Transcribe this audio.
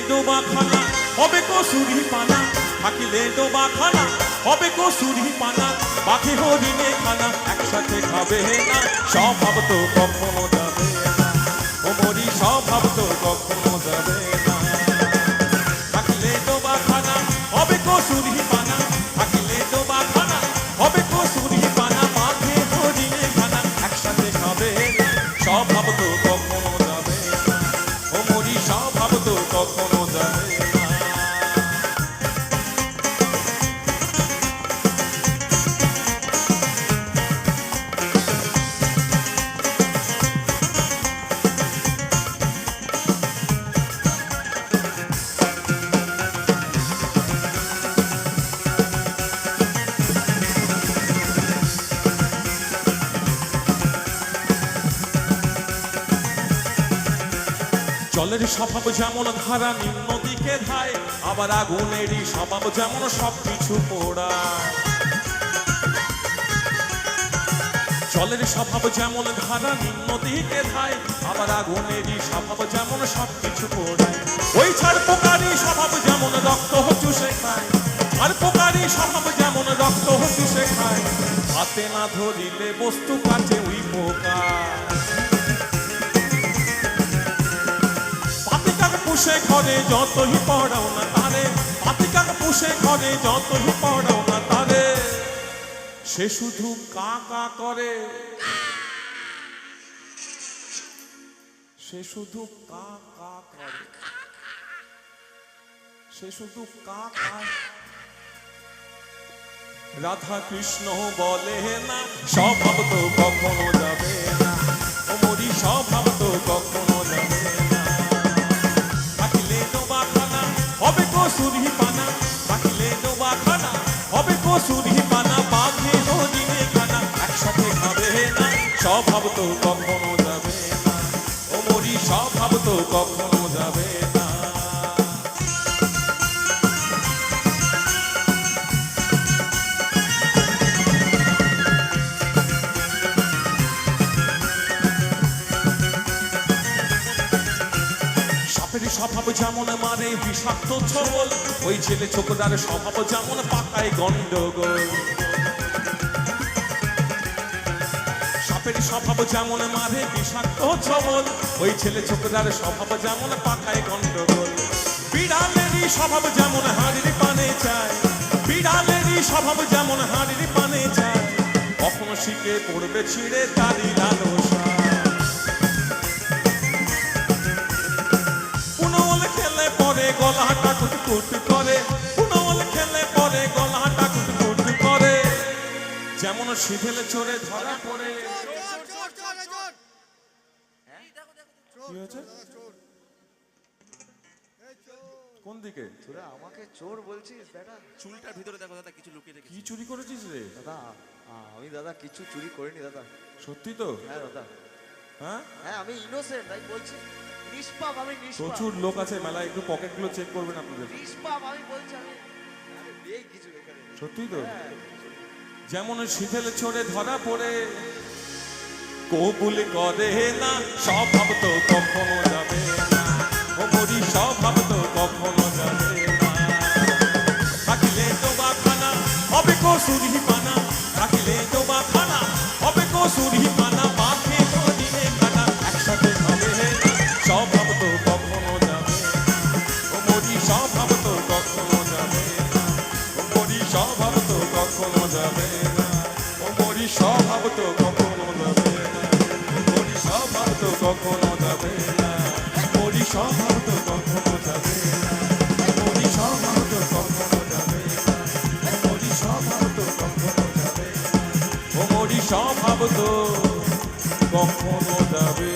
ডোবা খানা হবে কসুরি পানা, থাকিলে ডোবা খানা হবে কসুরি পানা, পাখি হরিণে খানা একসাথে খাবে না, স্বভাব তো কখনো যাবে না, ও মরি স্বভাব তো কখনো যাবে না। থাকিলে ডোবা খানা হবে কসুরি পানা, থাকিলে ডোবা খানা হবে কসুরি পানা, পাখি হরিণে খানা একসাথে খাবে না, স্বভাব তো কখনো যাবে না, ও মরি স্বভাব তো কখনো যাবে না। জলের স্বভাব যেমন ধারা নিম্ন দিকে ধায়, আবার আগুনেরই স্বভাব যেমন সবকিছু পোড়ায়। জলের স্বভাব যেমন ধারা নিম্ন দিকে ধায়, আবার আগুনেরই স্বভাব যেমন সবকিছু পোড়ায়। ওই ছাড় পোকারই স্বভাব যেমন রক্ত চুষে খায়, আর পোকারই স্বভাব যেমন রক্ত চুষে খায়, হাতে না ধরিলে বস্তু কাটে ওই পোকা। পুষে ঘরে যতই পড়াও না তারে, পাতিকাক পুষে ঘরে যতই পড়াও না তারে, সে শুধু কা কা করে, সে শুধু কা কা করে, সে শুধু কা কা। রাধা কৃষ্ণ বলে না স্বভাব তো কখনো যাবে না, ও মরি স্বভাব তো কখনো যাবে না। হবে কসুরি পানা, থাকিলে ডোবা খানা হবে কসুরি পানা, পাখি হরিণে খানা একসাথে খাবে না, স্বভাব তো কখনো যাবে না, ও মরি স্বভাব তো কখনো যাবে না। স্বভাব যেমন মারে বিষাক্ত ছবল, ওই ছেলে ছোকরার স্বভাব যেমন পাকায় গন্ডগোল। সাপের স্বভাব যেমন মারে বিষাক্ত ছবল, ওই ছেলে ছোকরার স্বভাব যেমন পাকায় গন্ডগোল। বিড়ালেরই স্বভাব যেমন হাড়ির পানে চায়, বিড়ালেরই স্বভাব যেমন হাড়ির পানে চায়, কখনো শিখে পড়বে ছিঁড়ে তারি লালসা। গলাটা কুটকুট করে, পুনল খেলে পরে গলাটা কুটকুট করে, যেমন শিথিল চড়ে ধরা পড়ে। কি হয়েছে? কোন দিকে? তোরা আমাকে চোর বলছিস? বেটা চুলটার ভিতরে দেখো দাদা কিছু লুকিয়ে রেখেছি। কি চুরি করেছিস রে? দাদা আমি দাদা কিছু চুরি করিনি দাদা। সত্যি তো? হ্যাঁ দাদা, হ্যাঁ হ্যাঁ আমি ইনোসেন্ট, তাই বলছি। নিষ্পাপ, আমি নিষ্পাপ। প্রচুর লোক আছে মেলায়, একটু পকেটগুলো চেক করবেন আপনাদের। নিষ্পাপ আমি বলছি, আমি এই কিছু এখানে। সত্যি তো? যেমন শিথিল চড়ে ধরা পড়ে, কবুল করে না স্বভাব তো কখনো যাবে না, ও মরি স্বভাব তো কখনো যাবে না। থাকিলে ডোবা খানা হবে কসুরি পানা, থাকিলে ডোবা খানা হবে কসুরি পানা, পাখি হরিণে খানা একসাথে খাবে না, স্বভাব তো কখনো যাবে না, ও মরি স্বভাব তো কখনো যাবে না, ও মরি স্বভাব তো কখনো যাবে না, ও মরি স্বভাব তো কখনো যাবে না, মরি স্বভাব তো কখনো যাবে না, মরি স্বভাব তো কখনো যাবে না, মরি স্বভাব তো কখনো যাবে না, মরি স্বভাব তো কখনো যাবে না, ও মরি স্বভাব তো কখনো যাবে।